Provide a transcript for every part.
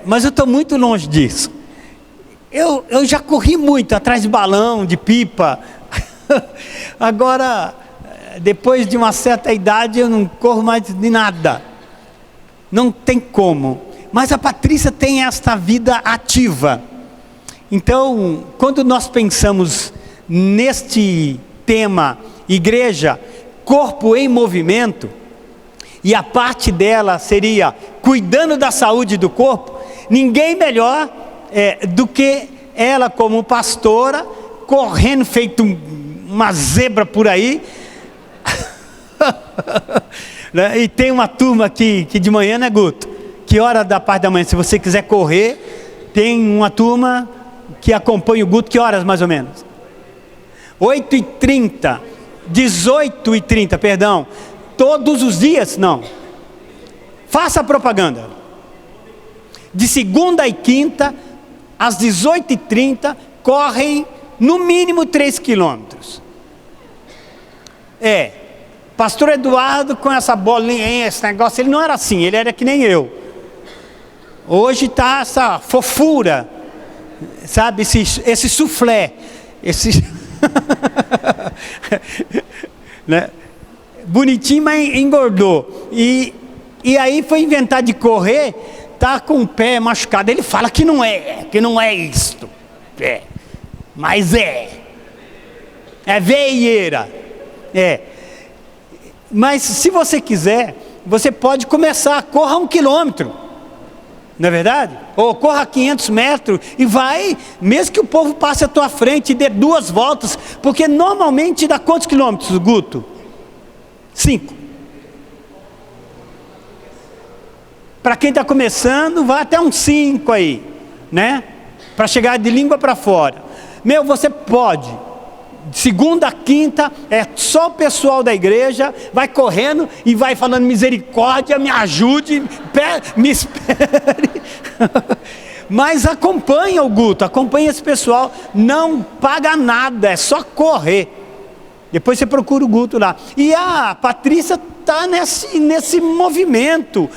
Mas eu estou muito longe disso. Eu já corri muito atrás de balão, de pipa. Agora, depois de uma certa idade, eu não corro mais de nada. Não tem como. Mas a Patrícia tem esta vida ativa. Então, quando nós pensamos neste tema, igreja, corpo em movimento, e a parte dela seria cuidando da saúde do corpo, ninguém melhor do que ela como pastora, correndo feito uma zebra por aí. Né? E tem uma turma aqui que de manhã, né, Guto? Que hora da parte da manhã? Se você quiser correr, tem uma turma que acompanha o Guto. Que horas mais ou menos? 8h30, 18h30, perdão. Todos os dias? Não. Faça a propaganda. De segunda e quinta, às 18h30, correm no mínimo 3 quilômetros. Pastor Eduardo com essa bolinha, esse negócio, ele não era assim, ele era que nem eu. Hoje está essa fofura, sabe, esse soufflé, né? Bonitinho, mas engordou. E aí foi inventar de correr, tá com o pé machucado. Ele fala que não é isto. Mas é veieira. Mas se você quiser, você pode começar, corra 1 quilômetro. Não é verdade? Ou corra 500 metros e vai, mesmo que o povo passe à tua frente e dê 2 voltas, porque normalmente dá quantos quilômetros, Guto? 5. Para quem está começando, vai até uns 5 aí, né? Para chegar de língua para fora. Você pode, segunda a quinta, só o pessoal da igreja, vai correndo e vai falando misericórdia, me ajude, me espere. Mas acompanha o Guto, acompanha esse pessoal, não paga nada, é só correr. Depois você procura o Guto lá. E a Patrícia está nesse movimento.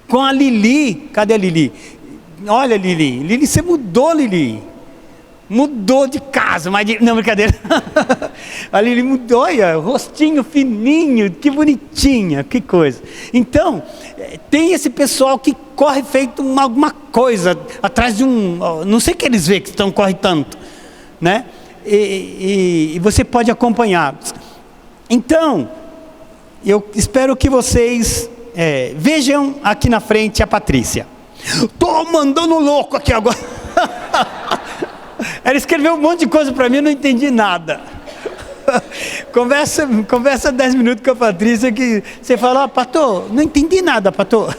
Com a Lili. Cadê a Lili? Olha, Lili. Lili, você mudou, Lili. Mudou de casa. Não, brincadeira. A Lili mudou, olha, rostinho fininho. Que bonitinha, que coisa. Então, tem esse pessoal que corre feito alguma coisa. Atrás de não sei o que eles veem que corre tanto. Né? E você pode acompanhar. Então, eu espero que vocês vejam aqui na frente a Patrícia. Estou mandando louco aqui agora. Ela escreveu um monte de coisa para mim, eu não entendi nada. Conversa 10 minutos com a Patrícia que você fala, pastor, não entendi nada, pastor.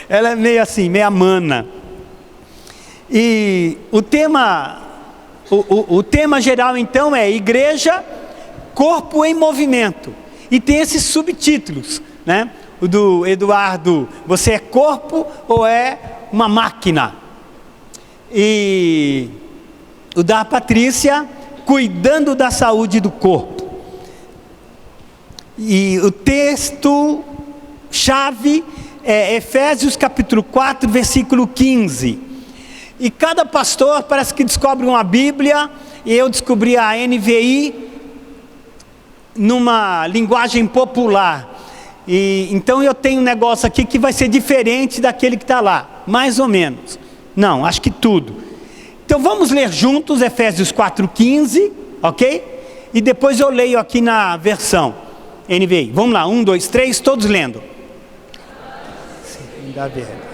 Ela é meio assim, meio mana. E o tema geral então é igreja, corpo em movimento. E tem esses subtítulos, né? O do Eduardo, você é corpo ou é uma máquina? E o da Patrícia, cuidando da saúde do corpo. E o texto chave é Efésios capítulo 4, versículo 15. E cada pastor parece que descobre uma Bíblia, e eu descobri a NVI numa linguagem popular. E então eu tenho um negócio aqui que vai ser diferente daquele que está lá, mais ou menos. Não, acho que tudo. Então vamos ler juntos Efésios 4,15, ok? E depois eu leio aqui na versão NVI. Vamos lá, 1, 2, 3, todos lendo. Sim, dá verdade.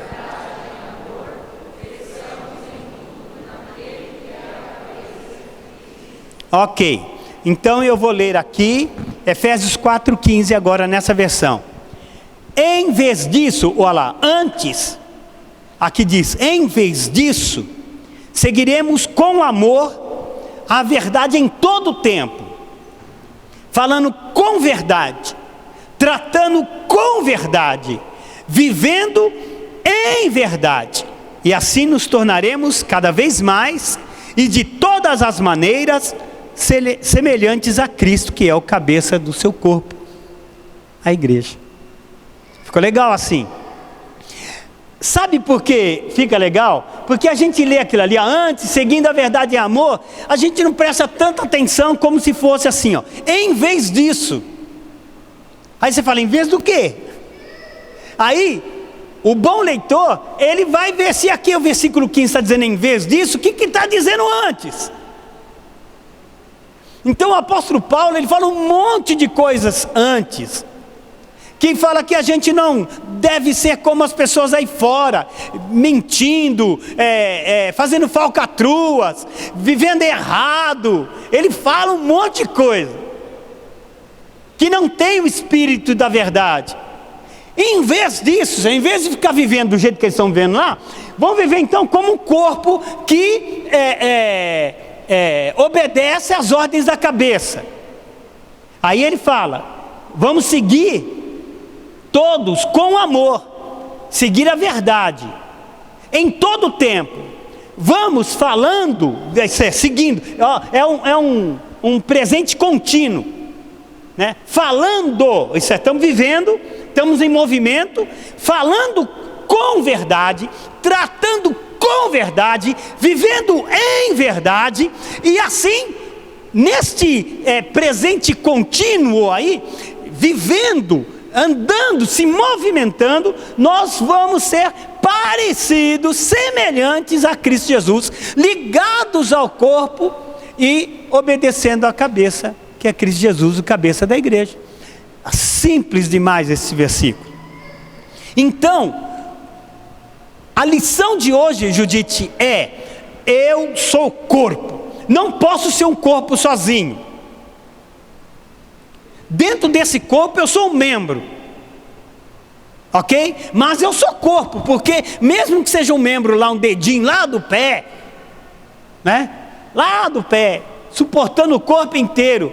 Ok, então eu vou ler aqui Efésios 4,15 agora nessa versão. Em vez disso, olha lá, antes, aqui diz, em vez disso, seguiremos com amor a verdade em todo o tempo, falando com verdade, tratando com verdade, vivendo em verdade, e assim nos tornaremos cada vez mais e de todas as maneiras semelhantes a Cristo, que é o cabeça do seu corpo, a igreja. Ficou legal assim? Sabe por que fica legal? Porque a gente lê aquilo ali, antes, seguindo a verdade em amor, a gente não presta tanta atenção como se fosse assim, ó. Em vez disso. Aí você fala, em vez do quê? Aí, o bom leitor, ele vai ver se aqui o versículo 15 está dizendo em vez disso, o que está dizendo antes? Então o apóstolo Paulo, ele fala um monte de coisas antes. Quem fala que a gente não deve ser como as pessoas aí fora, mentindo, fazendo falcatruas, vivendo errado. Ele fala um monte de coisa, que não tem o espírito da verdade. E em vez disso, em vez de ficar vivendo do jeito que eles estão vivendo lá, vão viver então como um corpo que obedece às ordens da cabeça. Aí ele fala, vamos seguir todos com amor, seguir a verdade, em todo o tempo, vamos falando, seguindo, um presente contínuo, né? Falando, estamos vivendo, estamos em movimento, falando com verdade, tratando com verdade, vivendo em verdade, e assim, neste presente contínuo aí, vivendo, andando, se movimentando, nós vamos ser parecidos, semelhantes a Cristo Jesus, ligados ao corpo e obedecendo à cabeça, que é Cristo Jesus, o cabeça da igreja. Simples demais esse versículo. Então, a lição de hoje, Judite, eu sou corpo, não posso ser um corpo sozinho. Dentro desse corpo eu sou um membro, ok? Mas eu sou corpo, porque mesmo que seja um membro lá, um dedinho lá do pé, né? Lá do pé, suportando o corpo inteiro,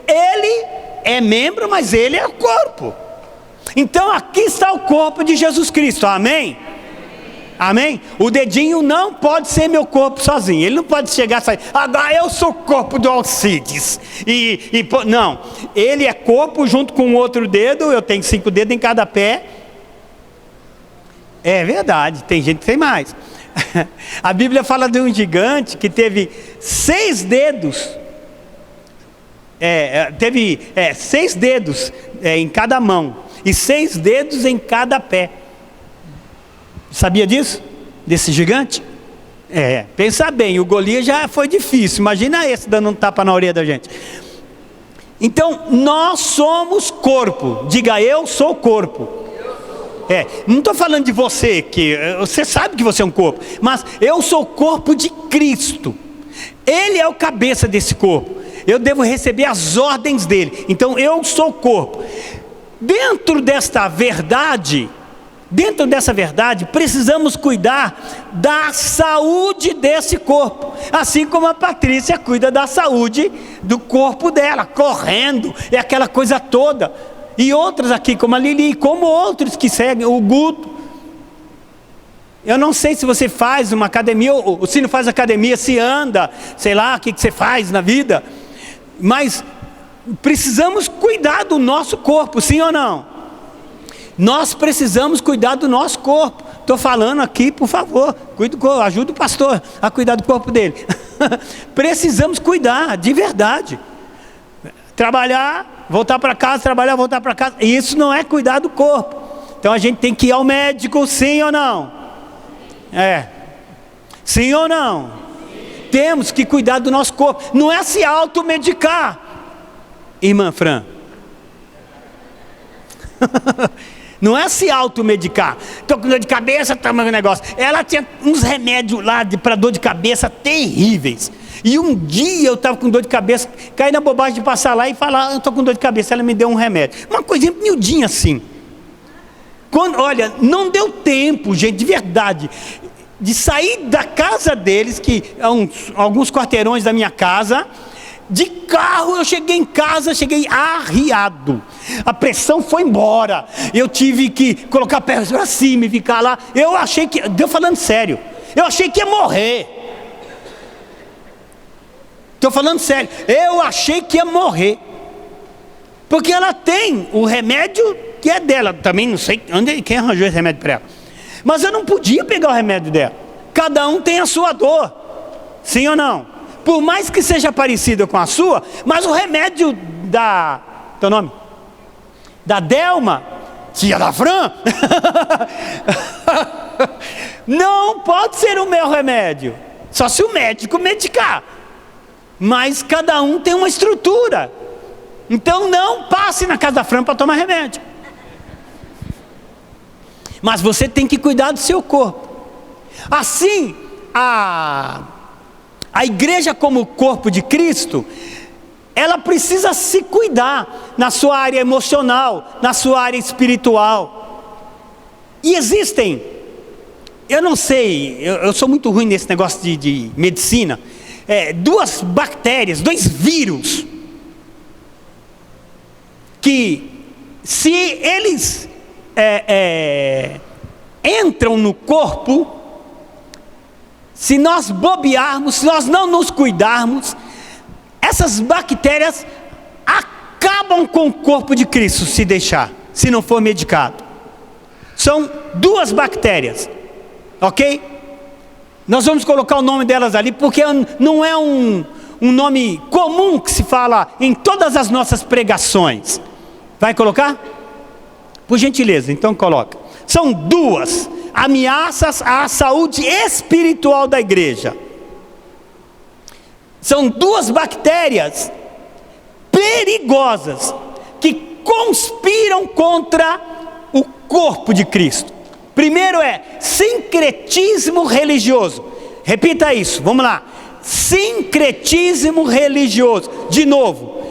ele é membro, mas ele é o corpo. Então aqui está o corpo de Jesus Cristo, amém? Amém? O dedinho não pode ser meu corpo sozinho. Ele não pode chegar e sair, agora eu sou o corpo do Alcides. Não, ele é corpo junto com outro dedo. Eu tenho 5 dedos em cada pé. É verdade, tem gente que tem mais. A Bíblia fala de um gigante que teve 6 dedos. Teve 6 dedos em cada mão e 6 dedos em cada pé. Sabia disso? Desse gigante? Pensa bem, o Golias já foi difícil, imagina esse dando um tapa na orelha da gente. Então, nós somos corpo. Diga, eu sou corpo. Não estou falando de você, que você sabe que você é um corpo, mas eu sou o corpo de Cristo. Ele é o cabeça desse corpo. Eu devo receber as ordens dele. Então, eu sou o corpo. Dentro dessa verdade, precisamos cuidar da saúde desse corpo, assim como a Patrícia cuida da saúde do corpo dela, correndo, aquela coisa toda, e outras aqui, como a Lili, como outros que seguem, o Guto. Eu não sei se você faz uma academia, ou se não faz academia, se anda, sei lá, o que você faz na vida, mas precisamos cuidar do nosso corpo, sim ou não? Nós precisamos cuidar do nosso corpo. Estou falando aqui, por favor, ajuda o pastor a cuidar do corpo dele. Precisamos cuidar, de verdade. Trabalhar, voltar para casa, trabalhar, voltar para casa. Isso não é cuidar do corpo. Então a gente tem que ir ao médico, sim ou não? Sim ou não? Sim. Temos que cuidar do nosso corpo. Não é se automedicar. Irmã Fran. Não é se automedicar. Estou com dor de cabeça, tomando um negócio. Ela tinha uns remédios lá para dor de cabeça terríveis. E um dia eu estava com dor de cabeça, caí na bobagem de passar lá e falar, eu estou com dor de cabeça. Ela me deu um remédio. Uma coisinha miudinha assim. Olha, não deu tempo, gente, de verdade, de sair da casa deles, que é alguns quarteirões da minha casa. De carro eu cheguei em casa, cheguei arriado, a pressão foi embora, eu tive que colocar a perna para cima e ficar lá. Eu achei que, estou falando sério, eu achei que ia morrer. Estou falando sério, eu achei que ia morrer, porque ela tem o remédio que é dela, também não sei quem arranjou esse remédio para ela, Mas eu não podia pegar o remédio dela. Cada um tem a sua dor, sim ou não? Por mais que seja parecido com a sua, mas o remédio teu nome? Da Delma, tia da Fran, não pode ser o meu remédio, só se o médico medicar. Mas cada um tem uma estrutura. Então não passe na casa da Fran para tomar remédio. Mas você tem que cuidar do seu corpo. Assim, a igreja como corpo de Cristo, ela precisa se cuidar na sua área emocional, na sua área espiritual. E existem, eu não sei, eu sou muito ruim nesse negócio de medicina, duas bactérias, 2 vírus, que se eles entram no corpo, se nós bobearmos, se nós não nos cuidarmos, essas bactérias acabam com o corpo de Cristo, se deixar, se não for medicado. São 2 bactérias, ok? Nós vamos colocar o nome delas ali, porque não é um nome comum que se fala em todas as nossas pregações. Vai colocar? Por gentileza, então coloca. São 2 ameaças à saúde espiritual da igreja. São 2 bactérias perigosas que conspiram contra o corpo de Cristo. Primeiro é sincretismo religioso. Repita isso, vamos lá. Sincretismo religioso. De novo.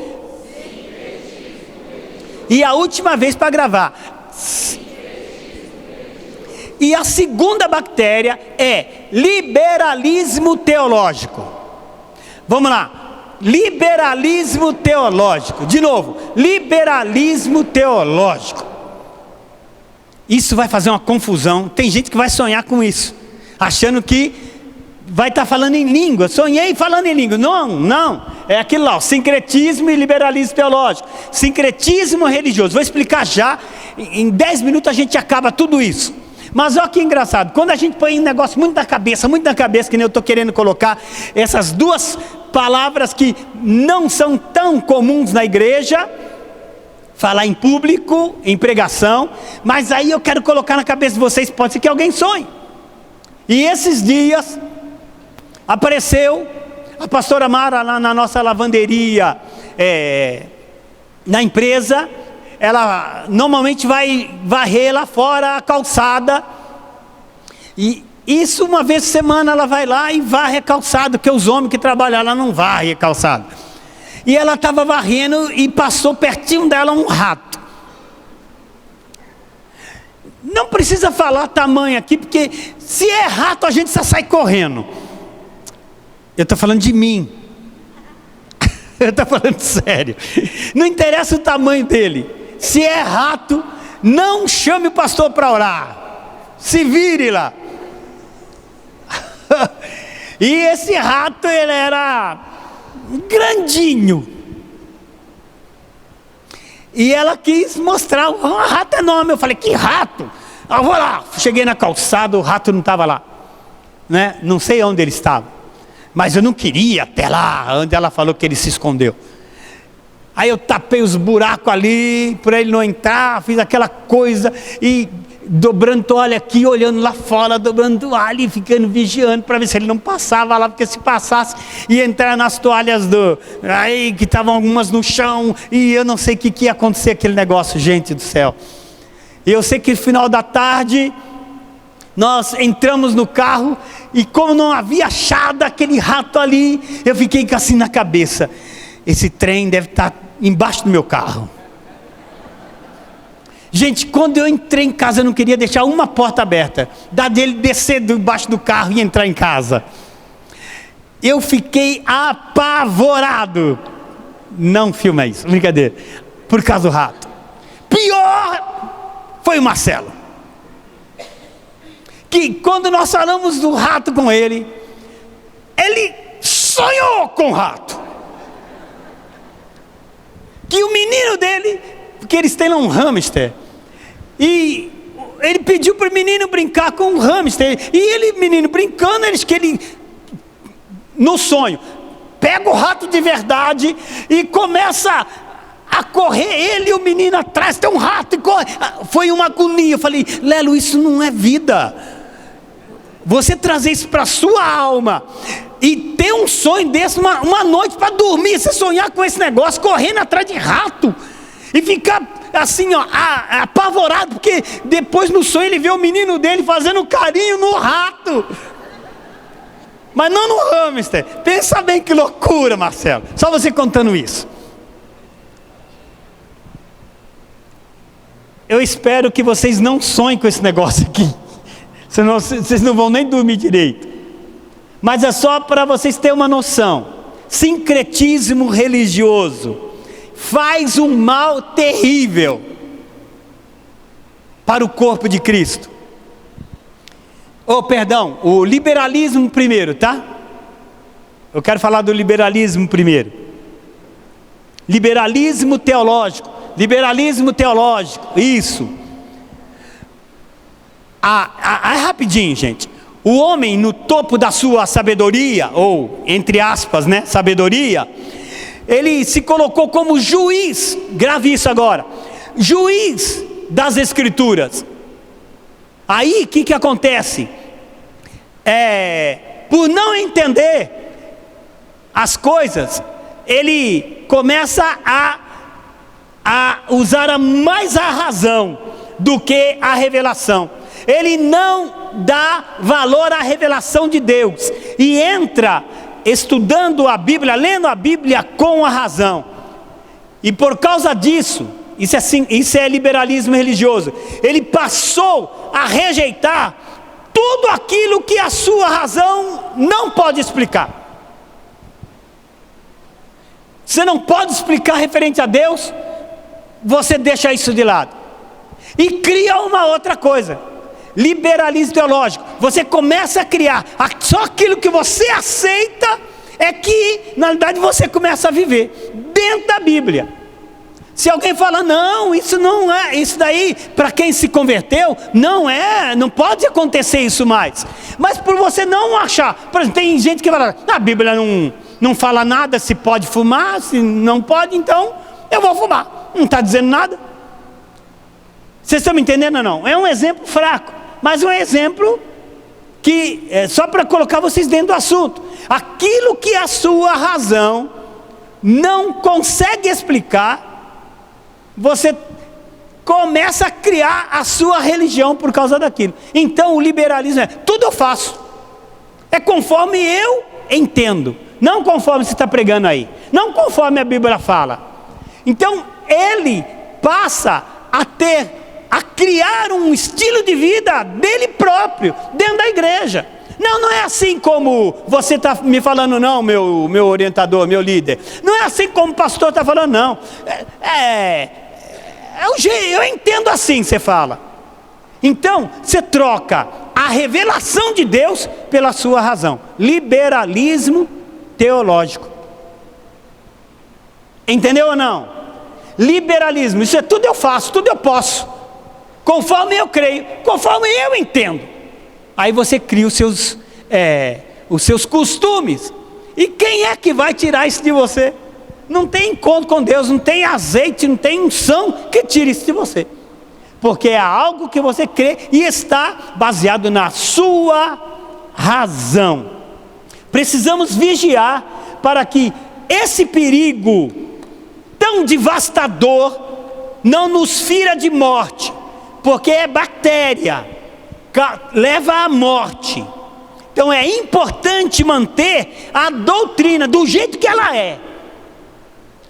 E a última vez para gravar. E a segunda bactéria é liberalismo teológico. Vamos lá. Liberalismo teológico. De novo. Liberalismo teológico. Isso vai fazer uma confusão. Tem gente que vai sonhar com isso, achando que vai estar falando em língua. Sonhei falando em língua. Não. É aquilo lá, sincretismo e liberalismo teológico. Sincretismo religioso. Vou explicar já. Em 10 minutos a gente acaba tudo isso. Mas olha que engraçado. Quando a gente põe um negócio muito na cabeça, que nem eu estou querendo colocar, essas 2 palavras que não são tão comuns na igreja, falar em público, em pregação, mas aí eu quero colocar na cabeça de vocês, pode ser que alguém sonhe. E esses dias, apareceu a pastora Mara lá na nossa lavanderia, na empresa. Ela normalmente vai varrer lá fora a calçada, e isso uma vez por semana ela vai lá e varre a calçada, porque os homens que trabalham lá não varrem a calçada. E ela estava varrendo e passou pertinho dela um rato. Não precisa falar tamanho aqui, porque se é rato a gente só sai correndo. Eu estou falando de mim. Eu estou falando sério. Não interessa o tamanho dele. Se é rato, não chame o pastor para orar. Se vire lá. E esse rato, ele era grandinho. E ela quis mostrar, o rato é enorme. Eu falei, que rato? Eu vou lá. Cheguei na calçada, o rato não estava lá, né? Não sei onde ele estava, mas eu não queria ir até lá, onde ela falou que ele se escondeu. Aí eu tapei os buracos ali, para ele não entrar, fiz aquela coisa, e dobrando toalha aqui, olhando lá fora, dobrando toalha e ficando vigiando, para ver se ele não passava lá, porque se passasse, ia entrar nas toalhas aí que estavam algumas no chão, e eu não sei o que ia acontecer aquele negócio, gente do céu. E eu sei que no final da tarde, nós entramos no carro, e como não havia achado aquele rato ali, eu fiquei assim na cabeça, esse trem deve estar embaixo do meu carro. Gente, quando eu entrei em casa, eu não queria deixar uma porta aberta, da dele descer debaixo do carro e entrar em casa. Eu fiquei apavorado. Não filma isso, brincadeira, por causa do rato. Pior foi o Marcelo, que quando nós falamos do rato com ele sonhou com o rato. Que o menino dele, porque eles têm lá um hamster, e ele pediu para o menino brincar com um hamster. E ele, menino brincando, no sonho, pega o rato de verdade e começa a correr, ele e o menino atrás, tem um rato e corre. Foi uma agonia. Eu falei, Lelo, isso não é vida. Você trazer isso para a sua alma e ter um sonho desse, uma noite para dormir, você sonhar com esse negócio, correndo atrás de rato e ficar assim, ó, apavorado, porque depois no sonho ele vê o menino dele fazendo carinho no rato, mas não no hamster. Pensa bem que loucura, Marcelo, só você contando isso. Eu espero que vocês não sonhem com esse negócio aqui, senão vocês não vão nem dormir direito. Mas é só para vocês terem uma noção. Sincretismo religioso faz um mal terrível para o corpo de Cristo. Perdão, o liberalismo primeiro, tá? Eu quero falar do liberalismo primeiro. Liberalismo teológico, isso. Rapidinho, gente. O homem no topo da sua sabedoria, ou entre aspas, né, sabedoria, ele se colocou como juiz, grave isso agora, juiz das escrituras. Aí o que acontece? Por não entender as coisas, ele começa a usar mais a razão do que a revelação. Ele não dá valor à revelação de Deus e entra estudando a Bíblia, lendo a Bíblia com a razão. E por causa disso, isso é liberalismo religioso. Ele passou a rejeitar tudo aquilo que a sua razão não pode explicar. Você não pode explicar referente a Deus, você deixa isso de lado e cria uma outra coisa. Liberalismo teológico. Você começa a criar só aquilo que você aceita, é que na verdade você começa a viver dentro da Bíblia. Se alguém fala, não, isso não é, isso daí para quem se converteu não pode acontecer isso mais. Mas por você não achar, por exemplo, tem gente que fala, a Bíblia não fala nada se pode fumar, se não pode, então eu vou fumar. Não está dizendo nada. Vocês estão me entendendo ou não? É um exemplo fraco, mas um exemplo que é só para colocar vocês dentro do assunto. Aquilo que a sua razão não consegue explicar, você começa a criar a sua religião por causa daquilo. Então o liberalismo é, tudo eu faço, é conforme eu entendo, não conforme você está pregando aí, não conforme a Bíblia fala. Então ele passa a criar um estilo de vida dele próprio, dentro da igreja. Não é assim como você está me falando não, meu orientador, meu líder. Não é assim como o pastor está falando não. Eu entendo assim, você fala. Então, você troca a revelação de Deus pela sua razão. Liberalismo teológico. Entendeu ou não? Liberalismo, isso é tudo eu faço, tudo eu posso, conforme eu creio, conforme eu entendo. Aí você cria os seus costumes. E quem é que vai tirar isso de você? Não tem encontro com Deus, não tem azeite, não tem unção que tire isso de você. Porque é algo que você crê e está baseado na sua razão. Precisamos vigiar para que esse perigo tão devastador não nos fira de morte, porque é bactéria, leva à morte. Então é importante manter a doutrina do jeito que ela é,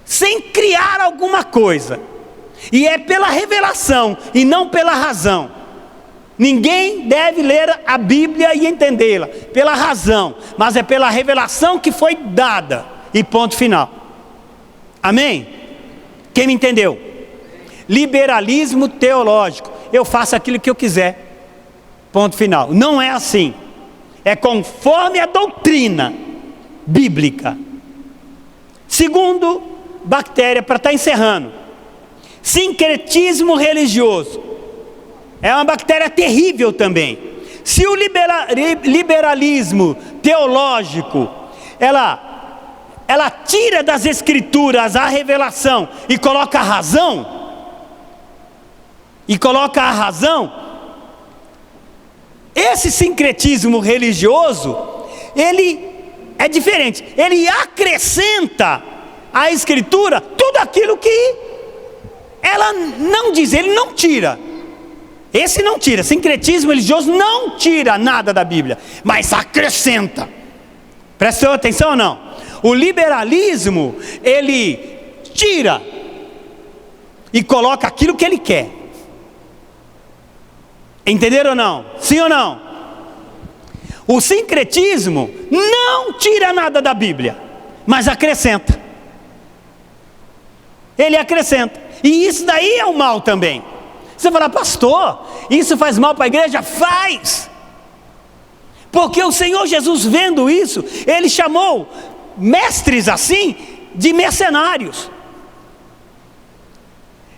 sem criar alguma coisa. E é pela revelação e não pela razão. Ninguém deve ler a Bíblia e entendê-la pela razão, mas é pela revelação que foi dada, e ponto final. Amém? Quem me entendeu? Liberalismo teológico, eu faço aquilo que eu quiser, ponto final. Não é assim, é conforme a doutrina bíblica. Segundo bactéria, para estar encerrando, sincretismo religioso. é uma bactéria terrível também. Se o liberalismo teológico, ela tira das escrituras a revelação e coloca a razão, esse sincretismo religioso, ele é diferente. Ele acrescenta à escritura tudo aquilo que ela não diz, ele não tira. Esse não tira, sincretismo religioso não tira nada da Bíblia, mas acrescenta. Prestou atenção ou não? O liberalismo, ele tira e coloca aquilo que ele quer. Entenderam ou não? Sim ou não? O sincretismo não tira nada da Bíblia, mas acrescenta. Ele acrescenta. E isso daí é o mal também. Você fala, pastor, isso faz mal para a igreja? Faz! Porque o Senhor Jesus, vendo isso, Ele chamou mestres assim de mercenários.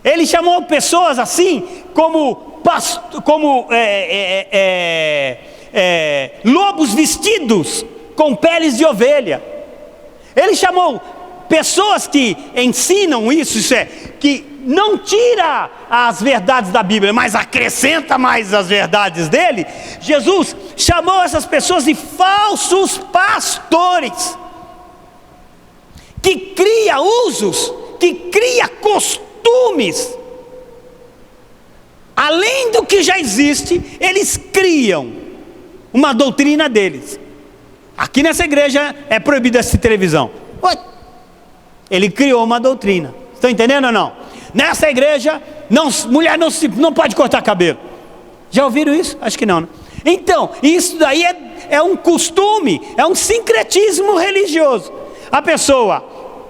Ele chamou pessoas assim como lobos vestidos com peles de ovelha. Ele chamou pessoas que ensinam isso é, que não tira as verdades da Bíblia, mas acrescenta mais as verdades dele. Jesus chamou essas pessoas de falsos pastores, que cria usos, que cria costumes, além do que já existe. Eles criam uma doutrina deles. Aqui nessa igreja é proibido assistir televisão. Ele criou uma doutrina. Estão entendendo ou não? Nessa igreja, mulher não pode cortar cabelo. Já ouviram isso? Acho que não, né? Então, isso daí é um costume, é um sincretismo religioso. A pessoa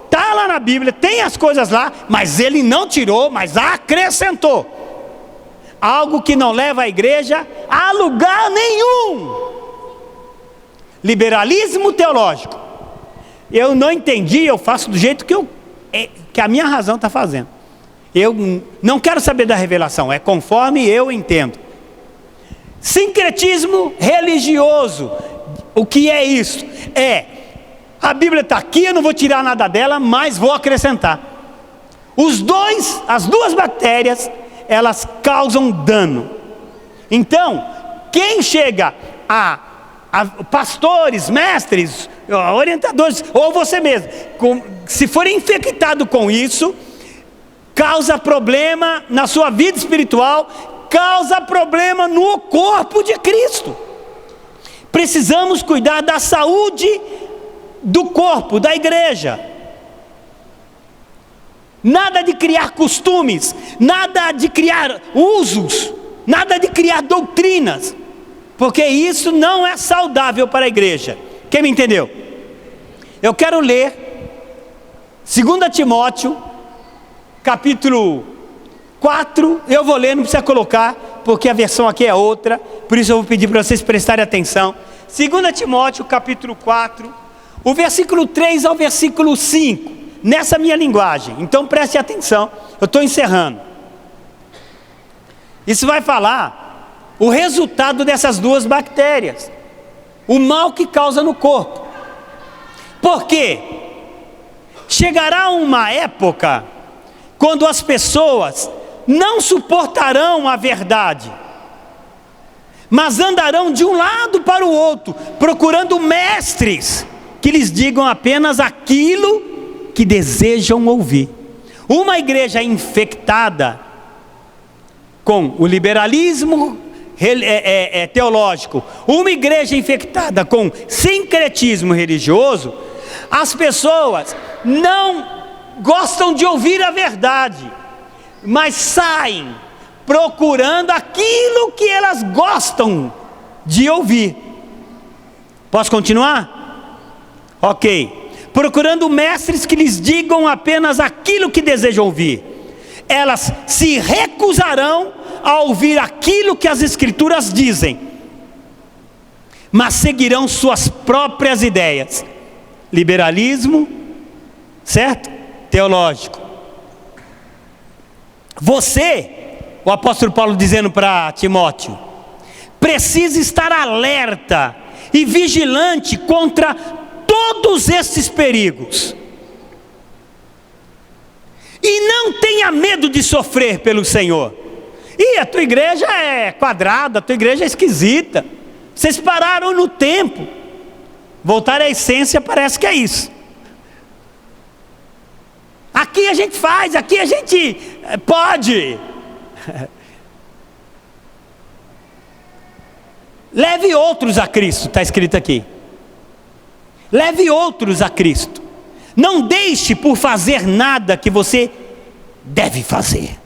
está lá na Bíblia, tem as coisas lá, mas ele não tirou, mas acrescentou. Algo que não leva a igreja a lugar nenhum. Liberalismo teológico. Eu não entendi, eu faço do jeito que a minha razão está fazendo. Eu não quero saber da revelação, é conforme eu entendo. Sincretismo religioso. O que é isso? A Bíblia está aqui, eu não vou tirar nada dela, mas vou acrescentar. As duas bactérias, elas causam dano. Então, quem chega a pastores, mestres, orientadores, ou você mesmo, se for infectado com isso, causa problema na sua vida espiritual, causa problema no corpo de Cristo. Precisamos cuidar da saúde do corpo, da igreja. Nada de criar costumes, nada de criar usos, nada de criar doutrinas, porque isso não é saudável para a igreja. Quem me entendeu? Eu quero ler 2 Timóteo capítulo 4, eu vou ler, não precisa colocar, porque a versão aqui é outra, por isso eu vou pedir para vocês prestarem atenção. 2 Timóteo capítulo 4, o versículo 3 ao versículo 5, nessa minha linguagem, então preste atenção, eu estou encerrando. Isso vai falar o resultado dessas duas bactérias, o mal que causa no corpo. Por quê? Chegará uma época quando as pessoas não suportarão a verdade, mas andarão de um lado para o outro, procurando mestres que lhes digam apenas aquilo que desejam ouvir. Uma igreja infectada com o liberalismo teológico, uma igreja infectada com sincretismo religioso, as pessoas não gostam de ouvir a verdade, mas saem procurando aquilo que elas gostam de ouvir. Posso continuar? Ok. Procurando mestres que lhes digam apenas aquilo que desejam ouvir. Elas se recusarão a ouvir aquilo que as Escrituras dizem, mas seguirão suas próprias ideias. Liberalismo, certo? Teológico. Você o apóstolo Paulo dizendo para Timóteo: precisa estar alerta e vigilante contra todos esses perigos. E não tenha medo de sofrer pelo Senhor. E a tua igreja é quadrada, a tua igreja é esquisita. Vocês pararam no tempo. Voltar à essência parece que é isso. Aqui a gente faz, aqui a gente pode. Leve outros a Cristo, está escrito aqui. Leve outros a Cristo. Não deixe por fazer nada que você deve fazer.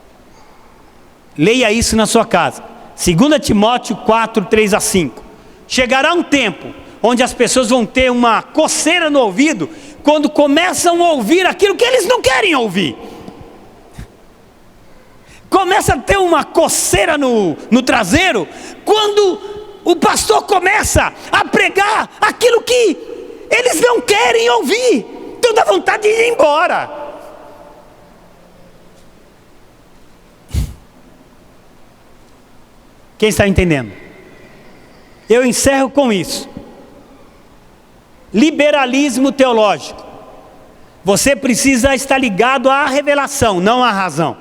Leia isso na sua casa. 2 Timóteo 4, 3 a 5. Chegará um tempo onde as pessoas vão ter uma coceira no ouvido quando começam a ouvir aquilo que eles não querem ouvir. Começa a ter uma coceira no traseiro quando o pastor começa a pregar aquilo que eles não querem ouvir. Então dá vontade de ir embora. Quem está entendendo? Eu encerro com isso. Liberalismo teológico. Você precisa estar ligado à revelação, não à razão.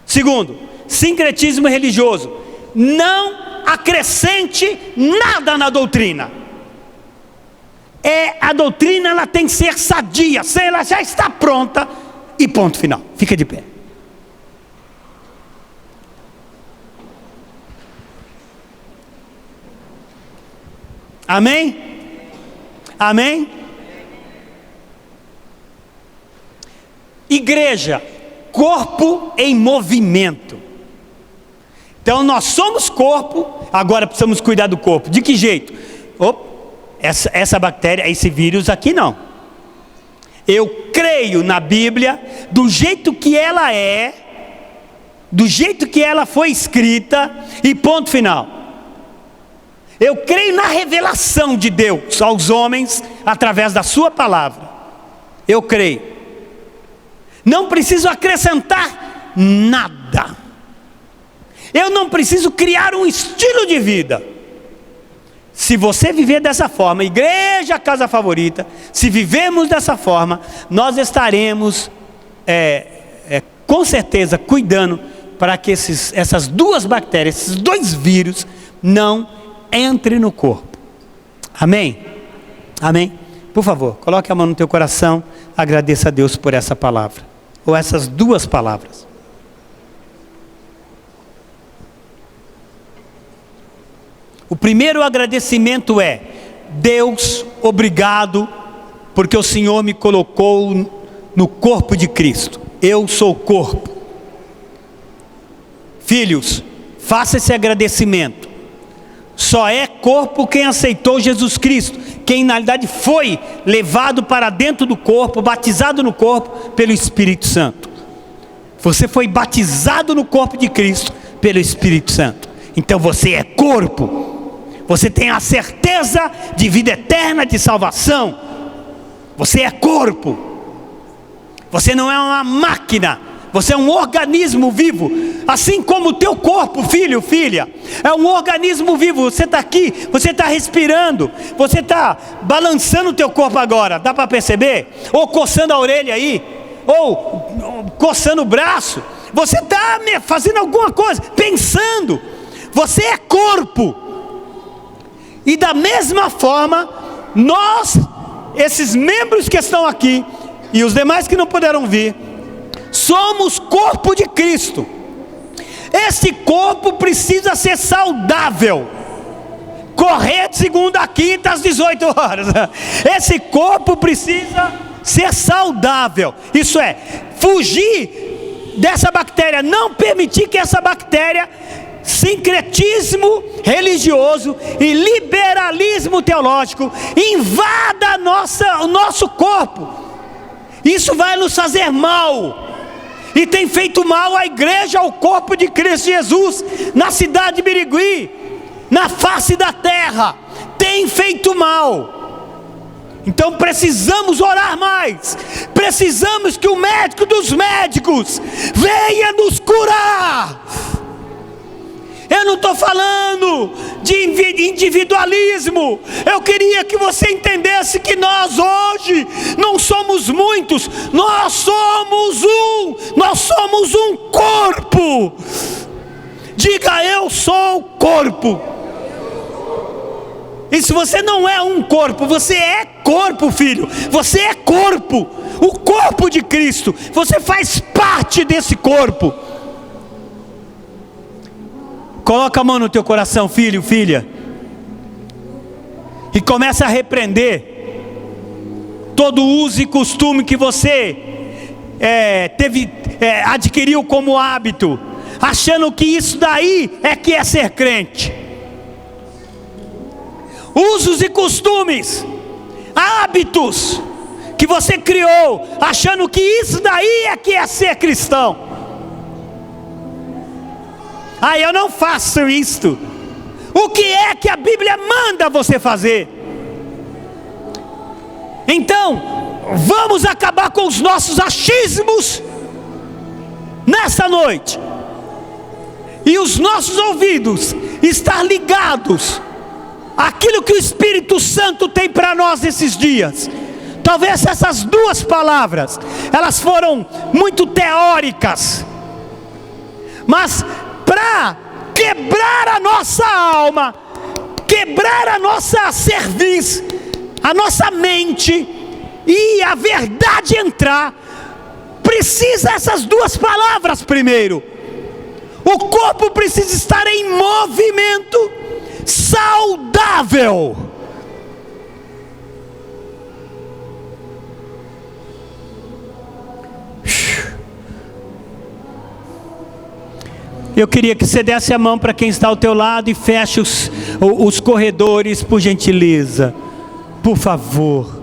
Segundo, sincretismo religioso. Não acrescente nada na doutrina. A doutrina ela tem que ser sadia, ela já está pronta e ponto final. Fica de pé. Amém? Amém? Igreja, corpo em movimento. Então nós somos corpo, agora precisamos cuidar do corpo. De que jeito? Essa bactéria, esse vírus aqui não. Eu creio na Bíblia do jeito que ela é, do jeito que ela foi escrita e ponto final. Eu creio na revelação de Deus aos homens através da sua palavra. Eu creio. Não preciso acrescentar nada. Eu não preciso criar um estilo de vida. Se você viver dessa forma, igreja, casa favorita, se vivemos dessa forma, nós estaremos com certeza cuidando para que essas duas bactérias, esses dois vírus não entrem no corpo. Amém? Amém? Por favor, coloque a mão no teu coração, agradeça a Deus por essa palavra, ou essas duas palavras. O primeiro agradecimento é: Deus, obrigado, porque o Senhor me colocou no corpo de Cristo. Eu sou o corpo. Filhos, faça esse agradecimento. Só é corpo quem aceitou Jesus Cristo, quem na realidade foi levado para dentro do corpo, batizado no corpo pelo Espírito Santo. Você foi batizado no corpo de Cristo pelo Espírito Santo. Então você é corpo. Você tem a certeza de vida eterna, de salvação. Você é corpo. Você não é uma máquina. Você é um organismo vivo. Assim como o teu corpo, filho, filha, é um organismo vivo. Você está aqui, você está respirando, você está balançando o teu corpo agora. Dá para perceber? Ou coçando a orelha aí, ou coçando o braço. Você está fazendo alguma coisa, pensando. Você é corpo. E da mesma forma, nós, esses membros que estão aqui, e os demais que não puderam vir, somos corpo de Cristo. Esse corpo precisa ser saudável. Correr de segunda a quinta às 18 horas. Esse corpo precisa ser saudável. Isso é, fugir dessa bactéria, não permitir que essa bactéria, sincretismo religioso e liberalismo teológico, invada o nosso corpo. Isso vai nos fazer mal. E tem feito mal à igreja, ao corpo de Cristo Jesus, na cidade de Birigui, na face da terra. Tem feito mal. Então precisamos orar mais. Precisamos que o médico dos médicos venha nos curar. Eu não estou falando de individualismo. Eu queria que você entendesse que nós hoje não somos muitos. Nós somos um corpo. Diga: eu sou o corpo. E se você não é um corpo, você é corpo, filho. Você é corpo. O corpo de Cristo. Você faz parte desse corpo. Coloca a mão no teu coração, filho, filha. E começa a repreender todo uso e costume que você adquiriu como hábito, achando que isso daí é que é ser crente. Usos e costumes, hábitos que você criou, achando que isso daí é que é ser cristão. Eu não faço isto. O que é que a Bíblia manda você fazer? Então, vamos acabar com os nossos achismos nessa noite. E os nossos ouvidos estar ligados àquilo que o Espírito Santo tem para nós nesses dias. Talvez essas duas palavras, elas foram muito teóricas, mas para quebrar a nossa alma, quebrar a nossa cerviz, a nossa mente, e a verdade entrar, precisa essas duas palavras primeiro. O corpo precisa estar em movimento saudável. Eu queria que você desse a mão para quem está ao teu lado e feche os corredores, por gentileza, por favor.